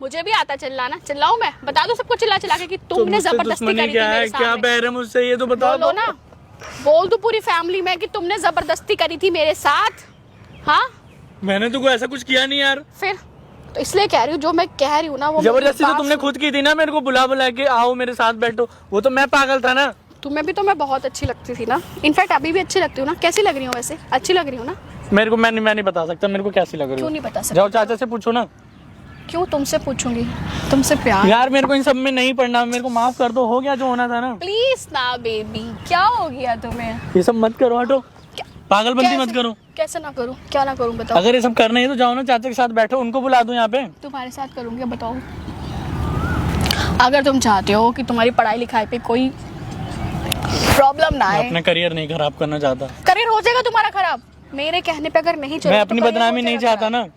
मुझे भी आता चिल्लाना। चिल्लाऊं मैं? बता दो सबको चिल्ला चिल्ला के कि तुमने जबरदस्ती करी थी मेरे सामने। क्या बहर है मुझसे, ये तो बताओ। बोलो ना, बोल दो पूरी फैमिली में कि तुमने जबरदस्ती करी थी मेरे साथ। हाँ, मैंने तो कोई ऐसा कुछ किया नहीं यार। फिर तो इसलिए कह रही हूँ, जो मैं कह रही हूँ ना वो जबरदस्ती तो तुमने खुद की थी ना, मेरे को बुला बुला के आओ मेरे साथ बैठो। वो तो मैं पागल था ना। तुम्हें भी तो मैं बहुत अच्छी लगती थी ना, इनफैक्ट अभी भी अच्छी लगती हूँ ना। कैसी लग रही हूँ वैसे? अच्छी लग रही हूँ ना? मेरे को मैं नहीं बता सकता मेरे को कैसी लग रही है। क्यों नहीं बता सकती? जाओ चाचा से पूछो ना। क्यों तुमसे पूछूंगी? तुमसे प्यार। यार मेरे को इन सब में नहीं पढ़ना, मेरे को माफ कर दो, हो गया जो होना था ना। प्लीज ना बेबी, क्या हो गया तुम्हें? ये सब मत करो, हटो। पागलबंदी मत करो। कैसे ना करूं? क्या ना करूं बताओ? अगर ये सब करना है तो जाओ ना चाचा के साथ बैठो, उनको बुला दो यहाँ पे। तुम्हारे साथ करूंगी, बताओ। अगर तुम चाहते हो कि तुम्हारी पढ़ाई लिखाई पे कोई प्रॉब्लम ना आए। अपना करियर नहीं खराब करना चाहता। करियर हो जाएगा तुम्हारा खराब मेरे कहने पे, अगर नहीं चलो। मैं अपनी बदनामी नहीं चाहता ना।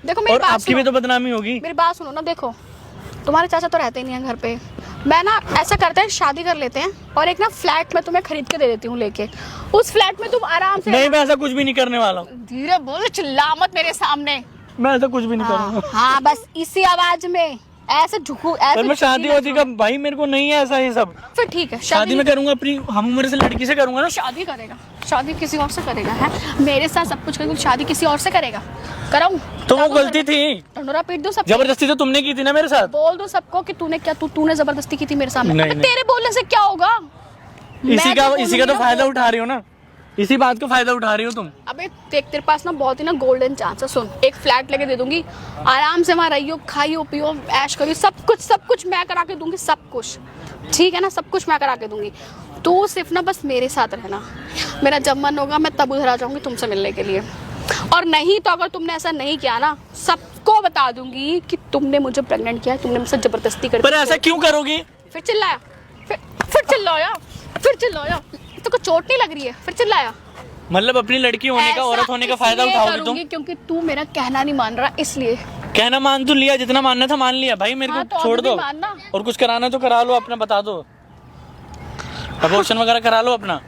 देखो मेरी बात आपकी भी तो बदनामी होगी। मेरी बात सुनो ना। देखो तुम्हारे चाचा तो रहते ही नहीं है घर पे। मैं ना ऐसा करते हैं, शादी कर लेते हैं और एक ना फ्लैट में तुम्हें खरीद के दे देती हूँ लेके। उस फ्लैट में तुम आराम से। नहीं, मैं ऐसा कुछ भी नहीं करने वाला हूँ। धीरे बोल, चिल्ला मत मेरे सामने। मैं ऐसा कुछ भी नहीं करूँगा। हाँ बस इसी आवाज में ऐसे झुकू ऐसे। मैं शादी होती का भाई मेरे को नहीं है ऐसा ये सब। फिर ठीक है, शादी में करूंगा अपनी हम उम्र से लड़की से करूंगा ना। शादी करेगा? शादी किसी और से करेगा? है मेरे साथ सब कुछ करेगा, शादी किसी और से करेगा? कराऊं? तो वो गलती थी। ढंडोरा पीट दो सब। जबरदस्ती तो तुमने की थी ना मेरे साथ। बोल दो सबको कि तूने क्या तूने जबरदस्ती की थी मेरे सामने। नहीं, तेरे बोलने से क्या होगा? इसी का तो फायदा उठा रही हो ना, इसी बात का फायदा उठा रही हो तुम। अबे देख तेरे पास ना बहुत ही ना गोल्डन चांस है। सुन, एक फ्लैट लेके दे दूंगी, आराम से वहाँ रहियो, खाइयो पियो, ऐश करियो, सब कुछ मैं करा के दूंगी, सब कुछ ठीक है ना? सब कुछ मैं करा के दूंगी। तू सिर्फ ना बस मेरे साथ रहना। मेरा जब मन होगा मैं तब उधर आ जाऊंगी तुमसे मिलने के लिए। और नहीं तो अगर तुमने ऐसा नहीं किया ना, सबको बता दूंगी कि तुमने मुझे प्रेग्नेंट किया है, तुमने मुझसे जबरदस्ती कर। पर ऐसा क्यों करोगी? फिर चिल्लाया, फिर चिल्लाया। तो को चोट नहीं लग रही है? फिर चिल्लाया। मतलब अपनी लड़की होने का, औरत होने का फायदा उठाओगी तुम? क्योंकि तू मेरा कहना नहीं मान रहा, इसलिए। कहना मान तो लिया, जितना मानना था मान लिया भाई। मेरे को तो छोड़ दो, और कुछ कराना तो करा लो अपना, बता दो। अबॉर्शन वगैरह करा लो अपना।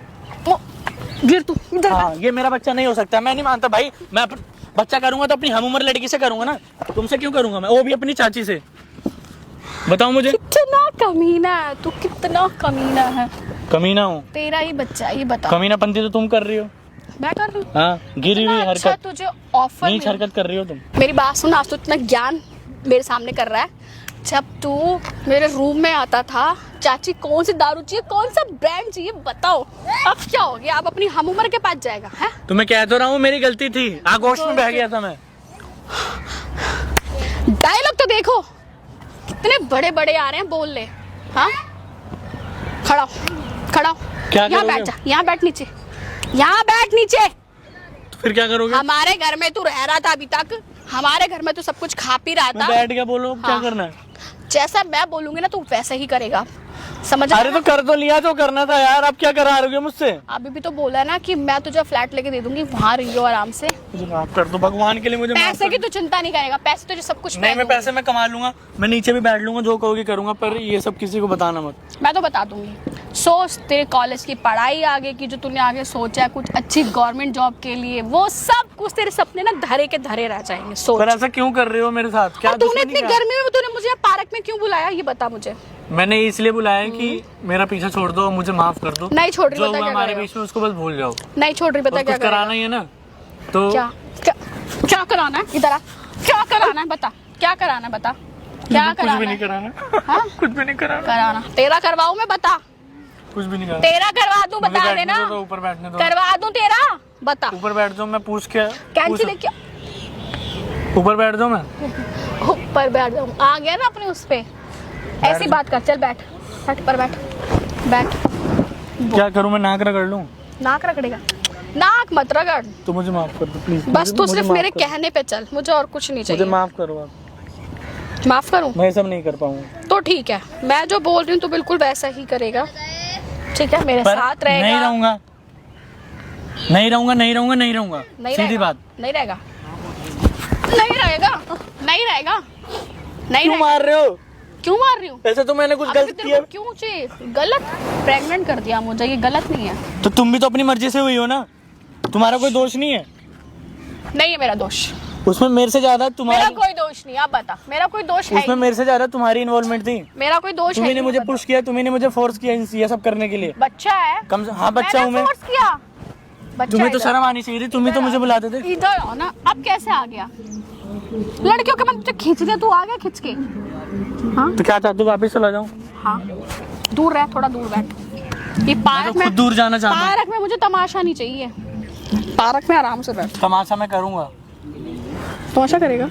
गिर तू इधर। हाँ, ये मेरा बच्चा नहीं हो सकता, मैं नहीं मानता भाई। मैं बच्चा करूंगा तो अपनी हम उम्र लड़की से करूंगा ना, तुमसे क्यों करूंगा मैं? वो भी अपनी चाची से। बताओ मुझे। कितना कमीना है तू, कितना कमीना है। कमीना हूँ? तेरा ही बच्चा, ये बता। कमीनापंती तो तुम कर रही हो। मैं कर रही हूँ? हाँ, गिरी हुई अच्छा हरकत। तुझे ऑफर नीच हरकत कर रही हो तुम। मेरी बात सुन, आज तो इतना ज्ञान मेरे सामने कर रहा है। जब तू मेरे रूम में आता था, चाची कौन सी दारू चाहिए, कौन सा ब्रांड चाहिए बताओ, अब क्या हो गया? अब अपनी हम उम्र के पास जाएगा है? तो मैं कह तो रहा हूँ मेरी गलती थी, आगोश में बह गया था मैं। डायलॉग तो देखो कितने बड़े बड़े आ रहे हैं, बोल ले। हाँ, खड़ा हो। क्या यहाँ बैठ जा, यहाँ बैठ नीचे। तो फिर क्या करोगे? हमारे घर में तू रह रहा था अभी तक, हमारे घर में तू सब कुछ खा पी रहा था। बैठ गया, बोलो क्या करना है? जैसा मैं बोलूंगी ना तू वैसे ही करेगा, समझ? अरे तो कर तो लिया जो करना था यार, अब क्या करा रहे हो मुझसे? अभी भी तो बोला है ना कि मैं तुझे फ्लैट लेके दे दूंगी, वहाँ रहियो आराम से। मुझे माफ कर दो भगवान के लिए, मुझे पैसे की तू चिंता नहीं करेगा, पैसे तुझे सब कुछ नहीं, मैं पैसे मैं कमा लूंगा, मैं नीचे भी बैठ लूंगा, जो कहोगे करूंगा, पर ये सब किसी को बताना मत। मैं तो बता दूंगी। सोच तेरे कॉलेज की पढ़ाई आगे की, जो तूने आगे सोचा है कुछ अच्छी गवर्नमेंट जॉब के लिए, वो सब कुछ तेरे सपने ना धरे के धरे रह जाएंगे। सोच। पर ऐसा क्यों कर रहे हो मेरे साथ? क्या तूने इतनी गर्मी में तूने मुझे पार्क में क्यों बुलाया, ये बता मुझे। मैंने इसलिए बुलाया कि मेरा पीछा छोड़ दो, मुझे माफ कर दो। नहीं छोड़ रही, जो बता क्या हमारे करेगा? बीच में उसको बस भूल जाओ। नहीं छोड़ रही, बता क्या कराना ही है ना तो। क्या कराना है? इधर आ, क्या कराना है बता, क्या कराना है बता, क्या कराना है? कुछ भी नहीं कराना। कुछ भी नहीं कराना। तेरा करवाऊं मैं, बता। कुछ भी नहीं कराना। तेरा करवा दूं, बता देना। ऊपर बैठने दो। करवा दूं तेरा, बता। ऊपर बैठ जाओ, मैं पूछ के। कैंची लेके ऊपर बैठ जाओ, मैं ऊपर बैठ जाऊं। आ गया ना अपने उस पे, ऐसी बात कर। चल बैठ पर बैठ। क्या करूं मैं? नाक रगड़ लूं? नाक रगड़ेगा? नाक मत रगड़। तो मुझे माफ कर दो प्लीज। बस तू सिर्फ मेरे कहने पे चल, मुझे और कुछ नहीं चाहिए। मुझे माफ करो आप। माफ करूं? मैं सब नहीं कर पाऊंगा। तो ठीक है, मैं जो बोल रही हूँ तो बिल्कुल वैसा ही करेगा, ठीक है? मेरे साथ रहेगा। नहीं रहूंगा। सीधी बात। नहीं रहेगा। क्यों मार रहे हो? क्यों मार रही हूँ? ऐसे तो मैंने कुछ गलत किया। क्यों चाहिए? गलत प्रेग्नेंट कर दिया मुझे, ये गलत नहीं है। तो तुम भी तो अपनी मर्जी से हुई हो ना, तुम्हारा कोई दोष नहीं है। नहीं है मेरा दोष। उसमें मेरे से ज्यादा मेरा तुम्हारी, कोई दोष नहीं, आप बता, मेरा कोई दोष है ही उसमें नहीं। मेरे से ज्यादा तुम्हारी इन्वॉल्वमेंट थी। मेरा कोई दोष है तुम्ही ही ने नहीं, मुझे बता। पुश किया, तुम्ही ने मुझे फोर्स किया ये सब करने के लिए। बच्चा है, हाँ बच्चा हूँ मैंने मैं। फोर्स किया, बच्चा तुम्हें तो इधर। शर्म आनी चाहिए थी, तुम ही तो मुझे बुलाते थे। इधर आओ ना, अब कैसे आ गया? लड़कियों के मन तुझे खींच दिया, तू आ गया खींच के। हाँ तो क्या चाहते हो, वापिस चला जाऊँ? हाँ, दूर रह, थोड़ा दूर बैठ। ये पार्क तो खुद दूर जाना चाहता हूँ। पार्क में मुझे तमाशा नहीं चाहिए, पार्क में आराम से बैठ। तमाशा मैं करूंगा, तमाशा करेगा?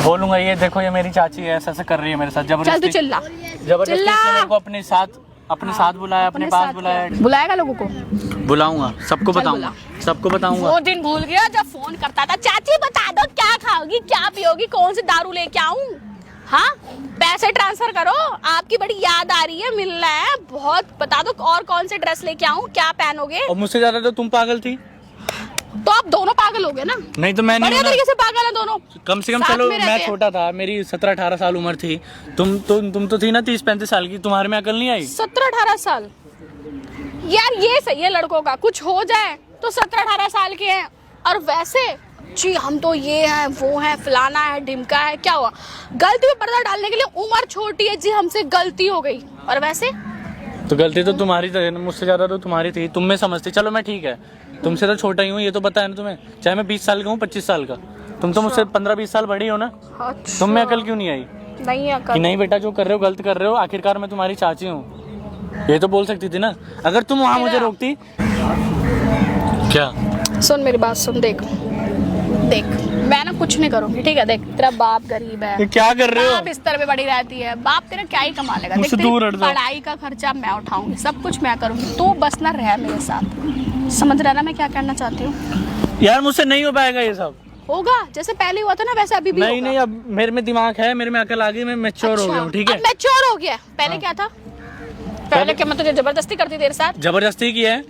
बोलूंगा ये देखो ये मेरी चाची है, ऐसा ऐसा कर रही है मेरे साथ चल तू जबरदस्ती। चिल्ला, जबरदस्ती चिल्ला। इसने मेरे को अपने साथ बुलाया, अपने पास साथ बुलाया। क्या? बुलाएगा लोगों को? बुलाऊंगा, सबको चल बताऊंगा, सबको बताऊंगा। वो दिन भूल गया जब फोन करता था, चाची बता दो क्या खाओगी, क्या पियोगी, कौन सी दारू लेके आऊं? हाँ, पैसे ट्रांसफर करो, आपकी बड़ी याद आ रही है, मिलना है बहुत, बता दो और कौन से ड्रेस लेके आऊं, क्या पहनोगे? और मुझसे ज्यादा तो तुम पागल थी। तो आप दोनों पागल हो गए ना? नहीं तो मैं नहीं बढ़िया हूं ना। तरीके से पागल है दोनों। कम से कम साथ चलो में रहते मैं हैं। छोटा था, मेरी 17-18 साल उम्र थी। तुम तो थी ना 30-35 साल की, तुम्हारे में अकल नहीं आई? 17-18 साल यार, ये सही है लड़कों का, कुछ हो जाए तो 17-18 साल के हैं, और वैसे जी हम तो ये हैं वो हैं, फलाना है ढिमका है, क्या हुआ? गलती में पर्दा डालने के लिए उम्र छोटी है जी, हमसे गलती हो गई। और वैसे तो गलती तो तुम्हारी थी, मुझसे ज्यादा तो तुम्हारी थी, तुम में समझती। चलो मैं ठीक है, तुमसे तो छोटा ही हूँ, ये तो पता है ना तुम्हें, चाहे मैं 20 साल का हूँ 25 साल का। तुम तो मुझसे 15-20 साल बड़ी हो ना। अच्छा, तुम में अकल क्यों नहीं आई नहीं कि अकल? नहीं बेटा जो कर रहे हो गलत कर रहे हो, आखिरकार मैं तुम्हारी चाची हूँ, ये तो बोल सकती थी ना, अगर तुम वहां मुझे रोकती। क्या? सुन मेरी बात सुन, देख देख, मैं ना कुछ नहीं करूंगी, ठीक है? देख, तेरा बाप गरीब है, ये क्या कर रहे हो? बाप बिस्तर पे बड़ी रहती है, बाप तेरा क्या ही कमा लेगा? देख, मुझसे तेरी दूर हट जाओ। पढ़ाई का खर्चा मैं उठाऊंगी, सब कुछ मैं करूंगी, तू बस ना रह मेरे साथ। समझ रहा ना मैं क्या करना चाहती हूँ? यार मुझसे नहीं हो पाएगा ये सब। होगा, जैसे पहले हुआ था ना वैसे अभी भी नहीं होगा। नहीं, अब मेरे में दिमाग है, मेरे में अकल आ गई, मैं मैच्योर हो गया हूँ, ठीक है? अब मैच्योर हो गया, पहले क्या था? पहले क्या मैं तुझे जबरदस्ती करती तेरे साथ? जबरदस्ती की है।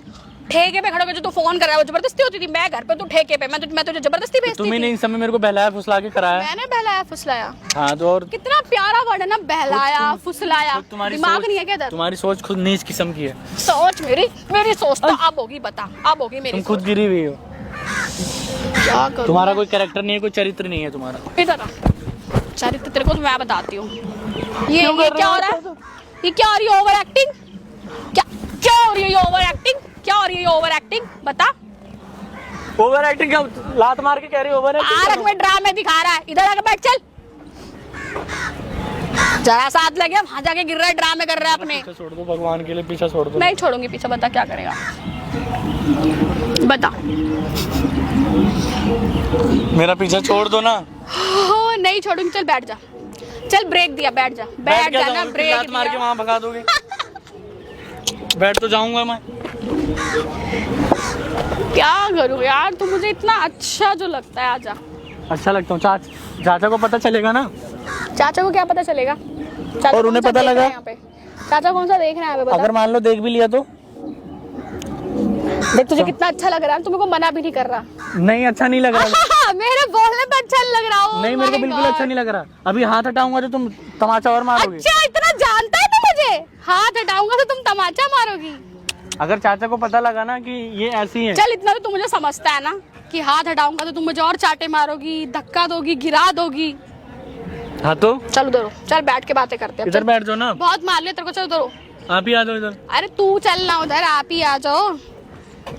ठेके पे खड़े होकर जो तू फोन कर रहा है वो जबरदस्ती होती थी, मैं घर पे तू ठेके पे, मैं तुझे जबरदस्ती भेजती तुम्ही थी। ने इन समय मेरे को बहलाया फुसला के कराया। मैंने बहलाया फुसलाया? हाँ तो और कितना प्यारा वर्ड है ना, बहलाया फुसलाया। तुम्हारी दिमाग सोच- नहीं है क्या इधर? तुम्हारी सोच खुद नीच किस्म की है। सोच मेरी सोच तो अब होगी, बता अब होगी मेरी तुम खुद गिरी हुई हो, सोच। क्या करूं? तुम्हारा कोई कैरेक्टर नहीं है, कोई चरित्र नहीं है तुम्हारा। इधर आ, चरित्र तेरे को तो मैं बताती हूँ। ये क्यों कर रहे क्या हो? हो रहा है? ये क्या हो रही है? Over acting? क्या क्या हो रही है ये ओवर एक्टिंग? क्या हो रही है ये ओवर एक्टिंग? बता। ओवर एक्टिंग क्या? लात मार के कह रही ओवर पार्क में ड्रामे दिखा रहा है, इधर आके बैठ, चल। जरा साथ लगे, वहां जाके गिर रहा है, ड्रामे कर रहा है अपने। पीछे छोड़ दो, भगवान के लिए पीछे छोड़ दो। नहीं छोड़ूंगी पीछे, बता क्या करेगा? बता। मेरा पीछे छोड़ दो ना। हो नहीं छोड़ूंगी, चल बैठ जा, चल ब्रेक दिया, बैठ जा, बैठ जा ना, ब्रेक लात मार के दिया। वहां भगा दोगे। बैठ तो जाऊंगा मैं। क्या करूँ यार, तू मुझे इतना अच्छा जो लगता है, आजा। अच्छा लगता हूँ। चाचा को पता चलेगा ना? चाचा को क्या पता चलेगा? चाचा और कौन उन्हें सा पता देख रहा लगा? है यहाँ पे? चाचा कौन सा देख रहा है यहाँ पे, बता। अगर मान लो देख भी लिया तो? देख तुझे कितना अच्छा लग रहा है, तुम्हें को मना भी नहीं कर रहा। नहीं अच्छा नहीं लग रहा। मेरे बोलने पे अच्छा लग रहा हो। नहीं मेरे को बिल्कुल अच्छा नहीं लग रहा। अभी हाथ हटाऊंगा तो तुम तमाचा और मारोगे। अच्छा इतना जानता है तू मुझे? हाथ हटाऊंगा तो तुम तमाचा मारोगी? अगर चाचा को पता लगा ना कि ये ऐसी है। चल इतना तो तू मुझे समझता है ना कि हाथ हटाऊंगा तो तुम मुझे और चाटे मारोगी, धक्का दोगी, गिरा दोगी। हाँ तो चल उधर हो, चल बैठ के बातें करते हैं। इधर बैठ जाओ ना। बहुत मार लिया तेरे को, चल उधर हो। आप ही आ जाओ इधर। अरे तू चलना उधर, आप ही आ जाओ।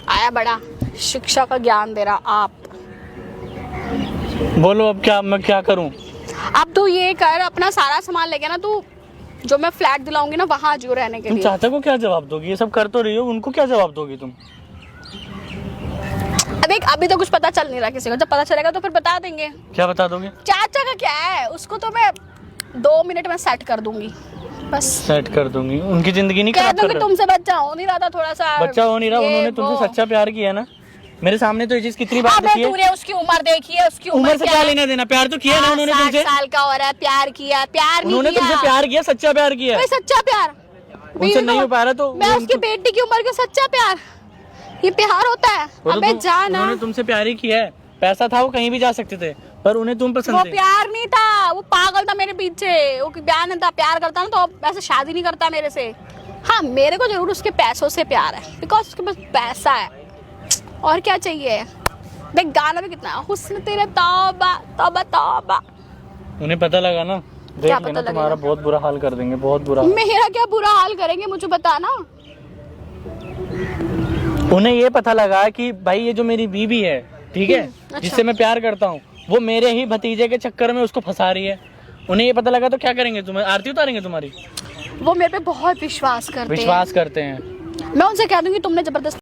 आया बड़ा शिक्षा का ज्ञान दे रहा आप। बोलो अब क्या मैं क्या करूं? अब तू ये कर, अपना सारा सामान लेके ना तू जो मैं फ्लैट दिलाऊंगी ना वहां जियो रहने के तुम लिए। चाचा को क्या जवाब दोगी? ये सब कर तो रही हो, उनको क्या जवाब दोगी तुम? देख अभी तो कुछ पता चल नहीं रहा किसी को, जब पता चलेगा तो फिर बता देंगे। क्या बता दोगे? चाचा का क्या है, उसको तो मैं 2 मिनट में सेट कर दूंगी बस। सेट कर दूंगी? उनकी जिंदगी नहीं कह खराब कर दूंगी रहे? तुमसे बच्चा हो नहीं रहा था, थोड़ा सा बच्चा हो नहीं रहा, ये उन्होंने वो। तुमसे सच्चा प्यार किया ना। मेरे सामने तो ये चीज कितनी बार अबे देखी है। तूने उसकी उम्र देखी है, उसकी उम्र से क्या क्या है? लेना देना? प्यार तो किया ना उन्होंने 60 तुमसे। साल का हो रहा है, प्यार किया, प्यार नहीं उन्होंने किया। तुमसे प्यार किया, सच्चा प्यार किया। कोई सच्चा प्यार उनसे नहीं हो पा रहा तो मैं उसकी बेटी की उम्र के सच्चा प्यार, ये प्यार होता है? अबे जाना। उन्होंने तुमसे प्यार ही किया है। पैसा था वो कहीं भी जा सकते थे, पर उन्हें तुम वो पसंद थे। प्यार नहीं था, वो पागल था मेरे पीछे। वो प्यार नहीं था, प्यार करता ना तो अब ऐसे शादी नहीं करता मेरे से। हाँ मेरे को जरूर उसके पैसों से प्यार है, बिकॉज उसके पास पैसा है, और क्या चाहिए? देख गाना भी कितना है, हुस्न तेरे तौबा तौबा तौबा। उन्हें पता लगा ना, क्या देख पता लेना, लगेगा? तुम्हारा बहुत बुरा हाल कर देंगे, बहुत बुरा हाल। मेरा क्या बुरा हाल करेंगे मुझे बता ना। उन्हें ये पता लगा कि भाई ये जो मेरी बीवी है, ठीक है, अच्छा। जिससे मैं प्यार करता हूँ, वो मेरे ही भतीजे के चक्कर में उसको फंसा रही है। उन्हें ये पता लगा तो क्या करेंगे? तुम्हें आरती उतारेंगे तुम्हारी? वो मेरे पे बहुत विश्वास करते विश्वास करते हैं। हैं। मैं उनसे कह दूंगी तुमने जबरदस्ती